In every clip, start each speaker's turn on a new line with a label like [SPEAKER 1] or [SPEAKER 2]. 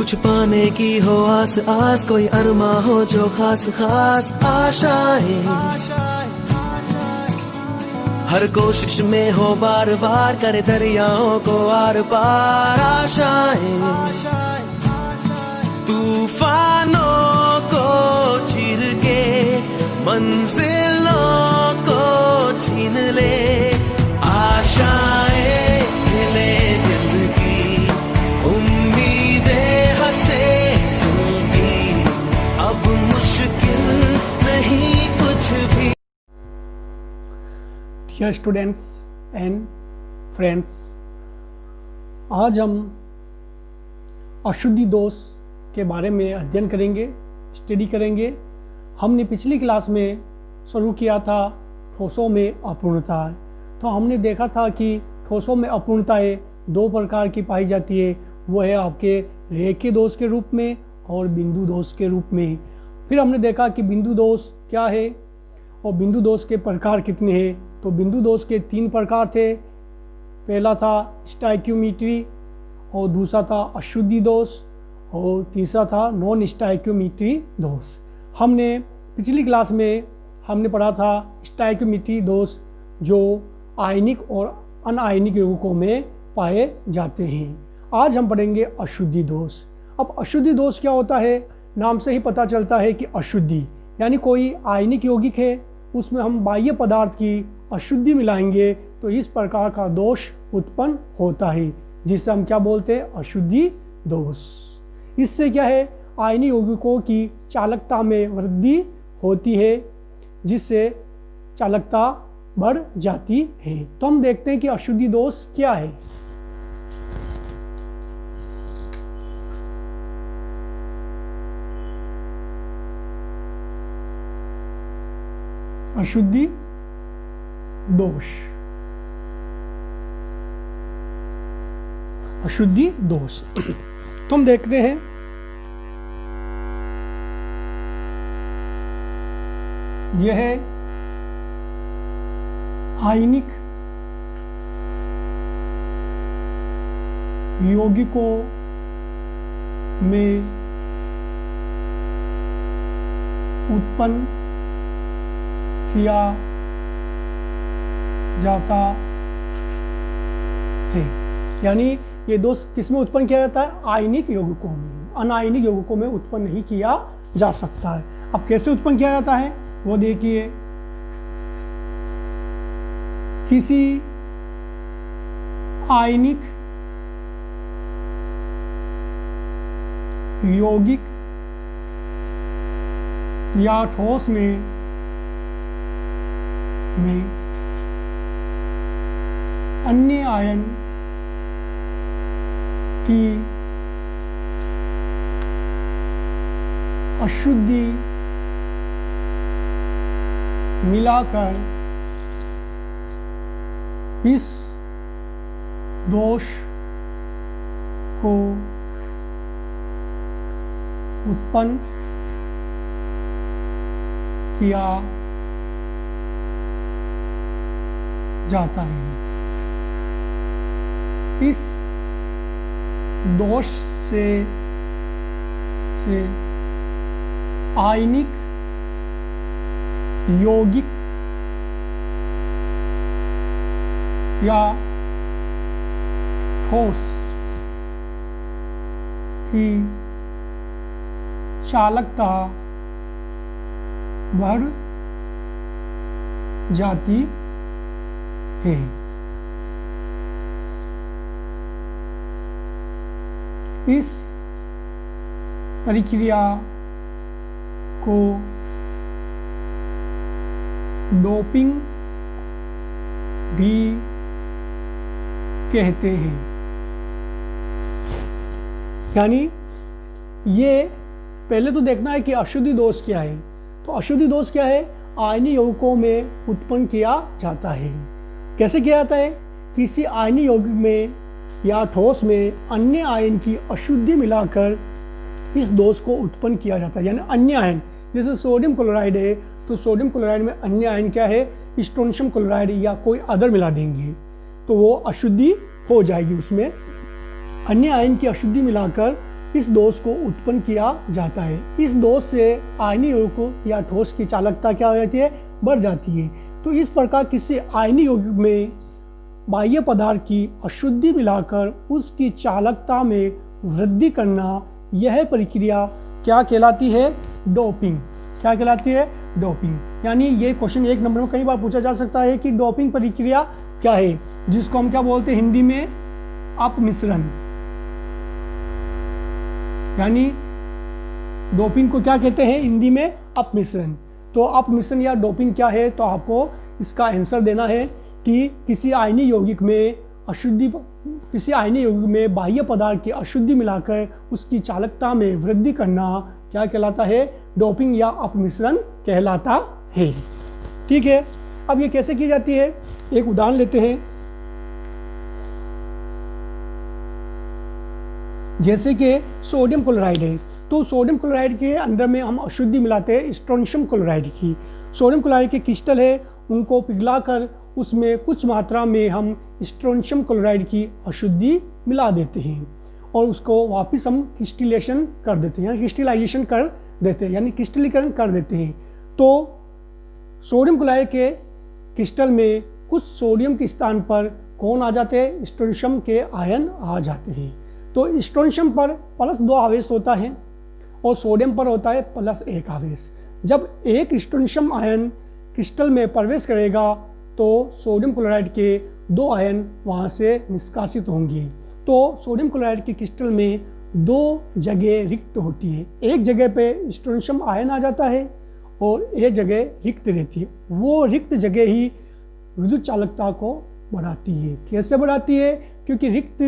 [SPEAKER 1] कुछ पाने की हो आस आस, कोई अरमा हो जो खास खास आशाएं, हर कोशिश में हो बार बार करे दरियाओं को आर पार आशाएं, तूफानों को चीर के मंजिलों को छीन ले, आशाएं ले दिल की, उम्मीदें हंसे दिल की, अब मुश्किल नहीं कुछ भी।
[SPEAKER 2] डियर स्टूडेंट्स एंड फ्रेंड्स, आज हम अशुद्धि दोष के बारे में अध्ययन करेंगे, स्टडी करेंगे। हमने पिछली क्लास में शुरू किया था ठोसों में अपूर्णता। तो हमने देखा था कि ठोसों में अपूर्णताएं दो प्रकार की पाई जाती है, वो है आपके रेखीय दोष के रूप में और बिंदु दोष के रूप में। फिर हमने देखा कि बिंदु दोष क्या है और बिंदु दोष के प्रकार कितने हैं। तो बिंदु दोष के 3 प्रकार थे। पहला था स्टाइक्योमेट्री और दूसरा था अशुद्धि दोष और तीसरा था नॉन स्टाइक्योमेट्री दोष। हमने पिछली क्लास में हमने पढ़ा था स्टाइक्योमेट्री दोष, जो आयनिक और अनायनिक यौगिकों में पाए जाते हैं। आज हम पढ़ेंगे अशुद्धि दोष। अब अशुद्धि दोष क्या होता है? नाम से ही पता चलता है कि अशुद्धि यानी कोई आयनिक यौगिक है, उसमें हम बाह्य पदार्थ की अशुद्धि मिलाएंगे तो इस प्रकार का दोष उत्पन्न होता है, जिससे हम क्या बोलते हैं? अशुद्धि दोष। इससे क्या है? आयनिक यौगिकों की चालकता में वृद्धि होती है, जिससे चालकता बढ़ जाती है। तो हम देखते हैं कि अशुद्धि दोष क्या है। अशुद्धि दोष, अशुद्धि दोष। तो हम देखते हैं यह है आयनिक यौगिकों में उत्पन्न किया जाता है। यानी ये दोष किसमें उत्पन्न किया जाता है? आयनिक यौगिकों में। अनायनिक यौगिकों में उत्पन्न नहीं किया जा सकता है। अब कैसे उत्पन्न किया जाता है वो देखिए। किसी आयनिक यौगिक या ठोस में अन्य आयन की अशुद्धि मिलाकर इस दोष को उत्पन्न किया जाता है। इस दोष से आयनिक यौगिक या ठोस की चालकता बढ़ जाती है। इस प्रक्रिया को डोपिंग भी कहते हैं। यानी ये पहले तो देखना है कि अशुद्धि दोष क्या है। तो अशुद्धि दोष क्या है? आयनिक यौगिकों में उत्पन्न किया जाता है। कैसे किया जाता है? किसी आयनिक यौगिक में या ठोस में अन्य आयन की अशुद्धि मिलाकर इस दोष को उत्पन्न किया जाता है। यानी अन्य आयन, जैसे सोडियम क्लोराइड है तो सोडियम क्लोराइड में अन्य आयन क्या है? स्ट्रोंशियम क्लोराइड या कोई अदर मिला देंगे तो वो अशुद्धि हो जाएगी। उसमें अन्य आयन की अशुद्धि मिलाकर इस दोष को उत्पन्न किया जाता है। इस दोष से आयनीय यौगिक या ठोस की चालकता क्या हो जाती है, बढ़ जाती है। तो इस प्रकार किसी आयनीय यौगिक में बाह्य पदार्थ की अशुद्धि मिलाकर उसकी चालकता में वृद्धि करना, यह प्रक्रिया क्या कहलाती है, डोपिंग। क्या कहलाती है, डोपिंग। यानी ये क्वेश्चन 1 नंबर में कई बार पूछा जा सकता है कि डोपिंग प्रक्रिया क्या है, जिसको हम क्या बोलते हैं हिंदी में, अपमिश्रण। यानी डोपिंग को क्या कहते हैं हिंदी में, अपमिश्रण। तो अपमिश्रण या डोपिंग क्या है, तो आपको इसका आंसर देना है कि किसी आयनीय यौगिक में बाह्य पदार्थ की अशुद्धि मिलाकर उसकी चालकता में वृद्धि करना क्या कहलाता है, डोपिंग या अपमिश्रण कहलाता है। ठीक है, अब ये कैसे की जाती है, एक उदाहरण लेते हैं। जैसे कि सोडियम क्लोराइड है, तो सोडियम क्लोराइड के अंदर में हम अशुद्धि मिलाते हैं स्ट्रोंशियम क्लोराइड की। सोडियम क्लोराइड के क्रिस्टल है, उनको पिघलाकर उसमें कुछ मात्रा में हम स्ट्रोंशियम क्लोराइड की अशुद्धि मिला देते हैं और उसको वापस हम क्रिस्टलाइजेशन कर देते हैं, यानी क्रिस्टलीकरण कर देते हैं। तो सोडियम क्लोराइड के क्रिस्टल में कुछ सोडियम के स्थान पर कौन आ जाते हैं, स्ट्रोंशियम के आयन आ जाते हैं। तो स्ट्रोंशियम पर +2 आवेश होता है और सोडियम पर होता है +1 आवेश। जब एक स्ट्रोंशियम आयन क्रिस्टल में प्रवेश करेगा तो सोडियम क्लोराइड के 2 आयन वहाँ से निष्कासित होंगे। तो सोडियम क्लोराइड के क्रिस्टल में 2 जगह रिक्त होती है। एक जगह पे स्ट्रोंशियम आयन आ जाता है और एक जगह रिक्त रहती है। वो रिक्त जगह ही विद्युत चालकता को बढ़ाती है। कैसे बढ़ाती है, क्योंकि रिक्त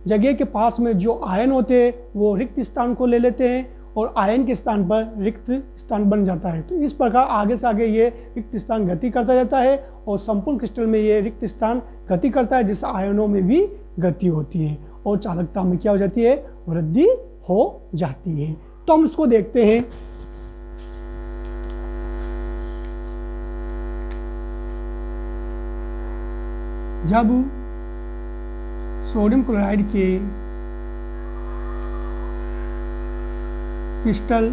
[SPEAKER 2] जगह के पास में जो आयन होते हैं वो रिक्त स्थान को ले लेते हैं और आयन के स्थान पर रिक्त स्थान बन जाता है। तो इस प्रकार आगे से आगे ये रिक्त स्थान गति करता रहता है और संपूर्ण क्रिस्टल में ये रिक्त स्थान गति करता है, जिससे आयनों में भी गति होती है और चालकता में क्या हो जाती है, वृद्धि हो जाती है। तो हम इसको देखते हैं। जब सोडियम क्लोराइड के क्रिस्टल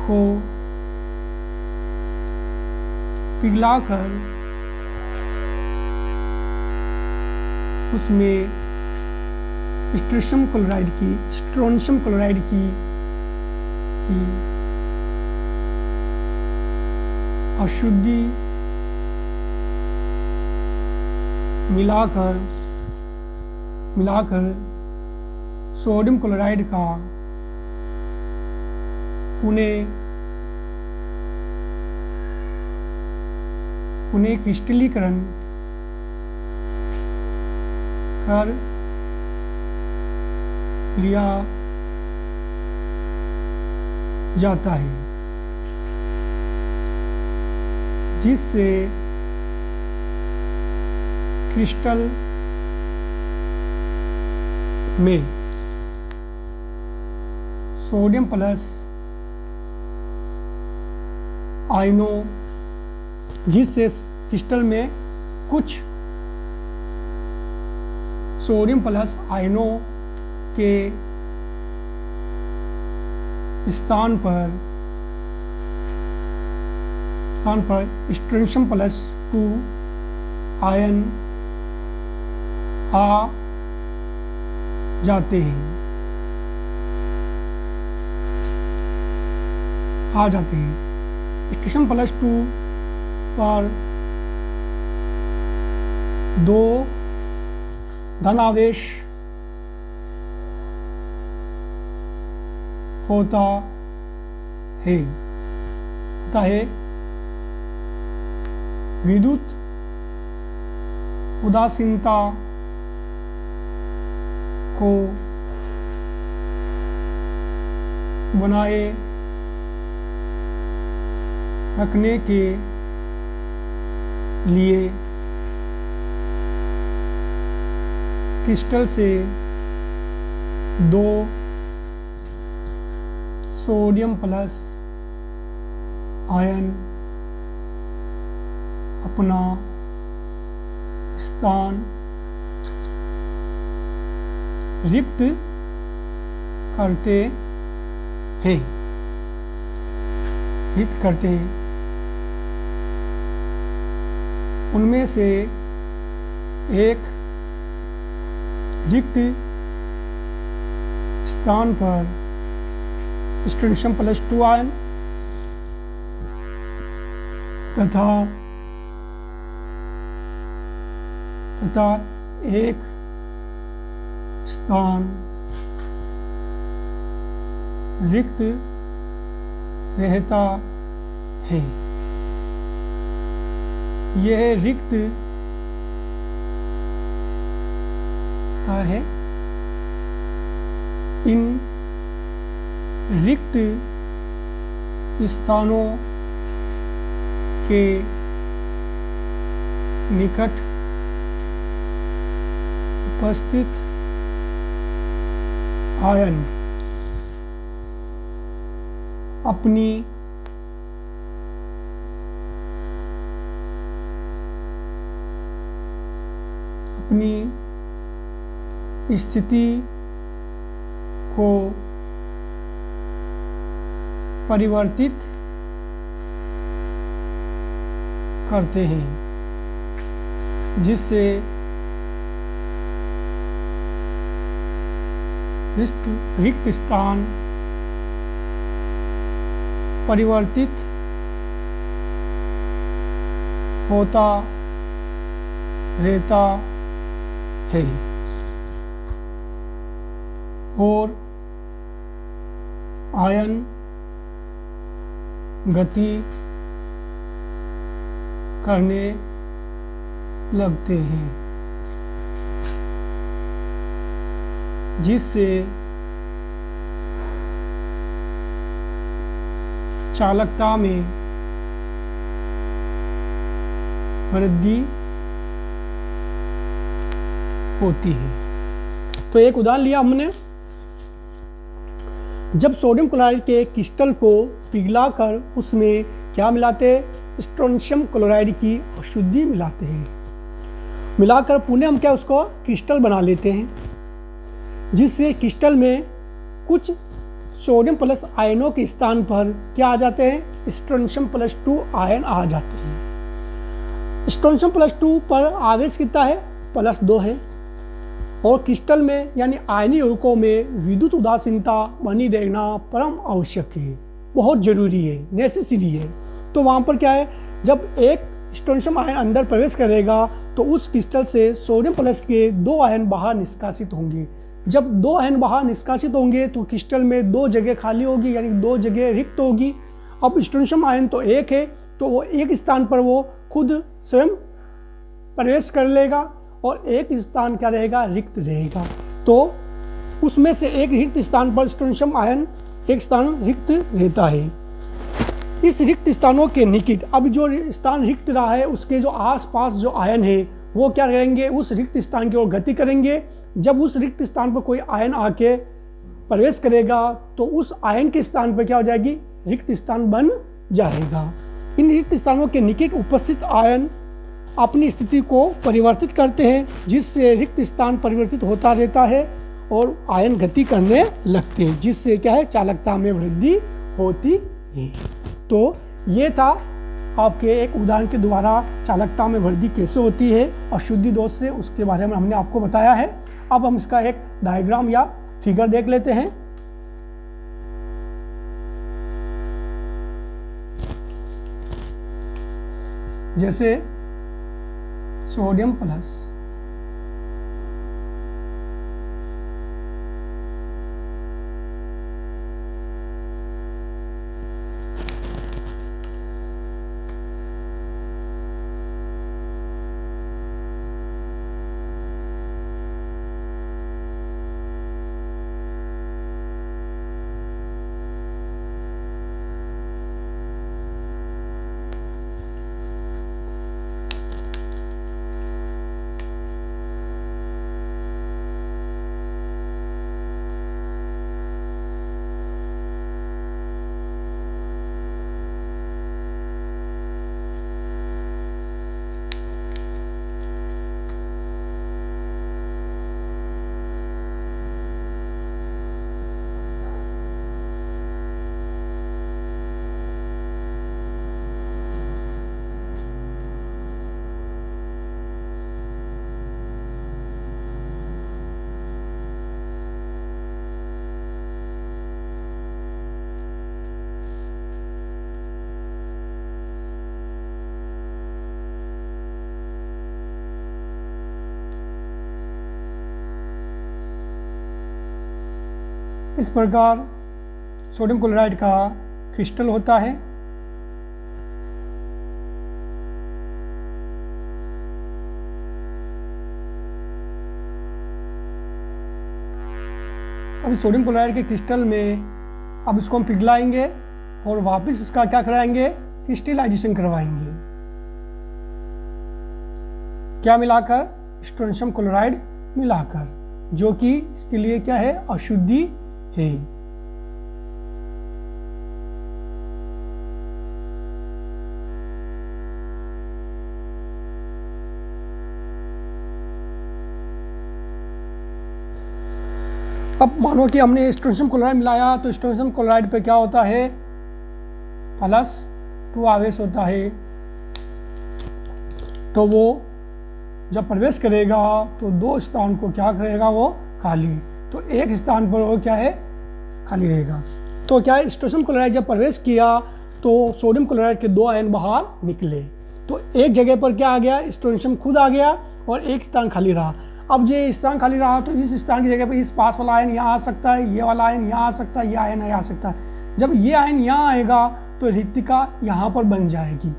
[SPEAKER 2] को पिघलाकर उसमें स्ट्रोंशियम क्लोराइड की अशुद्धि मिलाकर सोडियम क्लोराइड का पुनः क्रिस्टलीकरण कर लिया जाता है, जिससे क्रिस्टल में सोडियम प्लस आयनों, जिससे क्रिस्टल में कुछ सोडियम प्लस आयनों के स्थान पर स्ट्रोंशियम +2 आयन आ जाते हैं। स्ट्रोंशियम +2 पर 2 धनावेश होता है विद्युत उदासीनता को बनाए रखने के लिए क्रिस्टल से 2 सोडियम प्लस आयन अपना स्थान रिक्त करते हैं, हित करते हैं। उनमें से एक रिक्त स्थान पर स्ट्रोंशियम +2 आयन तथा एक स्थान रिक्त रहता है। यह रिक्त है। इन रिक्त स्थानों के निकट उपस्थित आयन अपनी स्थिति को परिवर्तित करते हैं, जिससे रिक्त स्थान परिवर्तित होता रहता है और आयन गति करने लगते हैं, जिससे चालकता में वृद्धि होती है। तो एक उदाहरण लिया हमने, जब सोडियम क्लोराइड के क्रिस्टल को पिघलाकर उसमें क्या मिलाते हैं, स्ट्रोंशियम क्लोराइड की अशुद्धि मिलाते हैं। मिलाकर पुनः हम क्या उसको क्रिस्टल बना लेते हैं, जिससे क्रिस्टल में कुछ सोडियम प्लस आयनों के स्थान पर क्या आ जाते हैं, स्ट्रोंशियम +2 आयन आ जाते हैं। स्ट्रोंशियम +2 पर आवेश कितना है, +2 है। और क्रिस्टल में यानी आयनीय यौगिकों में विद्युत उदासीनता बनी रहना परम आवश्यक है, बहुत जरूरी है, नेसेसरी है। तो वहाँ पर क्या है, जब एक स्ट्रोंशियम आयन अंदर प्रवेश करेगा तो उस क्रिस्टल से सोडियम प्लस के 2 आयन बाहर निष्कासित होंगे। जब 2 आयन बाहर निष्कासित होंगे तो क्रिस्टल में 2 जगह खाली होगी, यानी 2 जगह रिक्त होगी। अब स्ट्रोंशियम आयन तो एक है, तो वो एक स्थान पर वो खुद स्वयं प्रवेश कर लेगा और एक स्थान क्या रहेगा, रिक्त रहेगा। तो उसमें से एक रिक्त स्थान पर स्ट्रोंशियम आयन एक स्थान रिक्त रहता है। इस रिक्त स्थानों के निकट, अब जो स्थान रिक्त रहा है उसके जो आसपास जो आयन है वो क्या करेंगे, उस रिक्त स्थान की ओर गति करेंगे। जब उस रिक्त स्थान पर कोई आयन आके प्रवेश करेगा तो उस आयन के स्थान पर क्या हो जाएगी, रिक्त स्थान बन जाएगा। इन रिक्त स्थानों के निकट उपस्थित आयन अपनी स्थिति को परिवर्तित करते हैं, जिससे रिक्त स्थान परिवर्तित होता रहता है और आयन गति करने लगते हैं, जिससे क्या है, चालकता में वृद्धि होती है। तो ये था आपके एक उदाहरण के द्वारा चालकता में वृद्धि कैसे होती है अशुद्धि दोष से, उसके बारे में हमने आपको बताया है। अब हम इसका एक डायग्राम या फिगर देख लेते हैं। जैसे सोडियम प्लस इस प्रकार सोडियम क्लोराइड का क्रिस्टल होता है। अभी सोडियम क्लोराइड के क्रिस्टल में अब इसको हम पिघलाएंगे और वापस इसका क्या कराएंगे, क्रिस्टलाइजेशन करवाएंगे। क्या मिलाकर, स्ट्रोंशियम क्लोराइड मिलाकर, जो कि इसके लिए क्या है, अशुद्धि है। अब मानो कि हमने स्ट्रोंशियम क्लोराइड मिलाया तो स्ट्रोंशियम क्लोराइड पे क्या होता है, +2 आवेश होता है। तो वो जब प्रवेश करेगा तो 2 स्थान को क्या करेगा, वो खाली, तो एक स्थान पर वो क्या है, खाली रहेगा। तो क्या है, स्ट्रोंशियम क्लोराइड जब प्रवेश किया तो सोडियम क्लोराइड के 2 आयन बाहर निकले, तो एक जगह पर क्या आ गया, स्ट्रोंशियम खुद आ गया और एक स्थान खाली रहा। अब ये स्थान खाली रहा तो इस स्थान की जगह पर इस पास वाला आयन यहाँ आ सकता है, ये वाला आयन यहाँ आ सकता है, ये आयन यहाँ आ सकता है। जब ये आयन यहाँ आएगा तो रिक्तिका यहाँ पर बन जाएगी,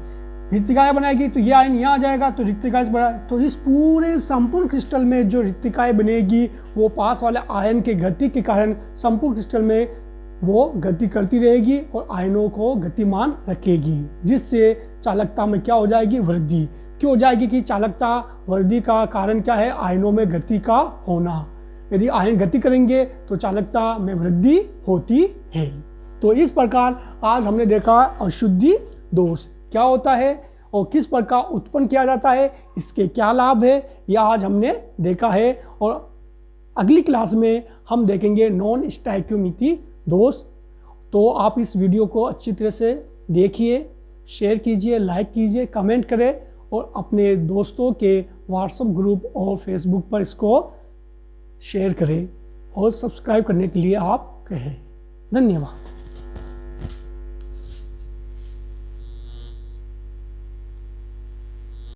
[SPEAKER 2] रिक्तिकाएं बनाएगी तो ये आयन यहाँ आ जाएगा तो रिक्तिकाएं बना, तो इस पूरे संपूर्ण क्रिस्टल में जो रिक्तिकाएं बनेगी वो पास वाले आयन के गति के कारण संपूर्ण क्रिस्टल में वो गति करती रहेगी और आयनों को गतिमान रखेगी, जिससे चालकता में क्या हो जाएगी, वृद्धि। क्यों हो जाएगी कि चालकता वृद्धि का कारण क्या है, आयनों में गति का होना। यदि आयन गति करेंगे तो चालकता में वृद्धि होती है। तो इस प्रकार आज हमने देखा अशुद्धि दोष क्या होता है और किस प्रकार उत्पन्न किया जाता है, इसके क्या लाभ है, यह आज हमने देखा है। और अगली क्लास में हम देखेंगे नॉन स्टोइकियोमेट्री दोष। तो आप इस वीडियो को अच्छी तरह से देखिए, शेयर कीजिए, लाइक कीजिए, कमेंट करें और अपने दोस्तों के व्हाट्सएप ग्रुप और फेसबुक पर इसको शेयर करें और सब्सक्राइब करने के लिए आप कहें। धन्यवाद।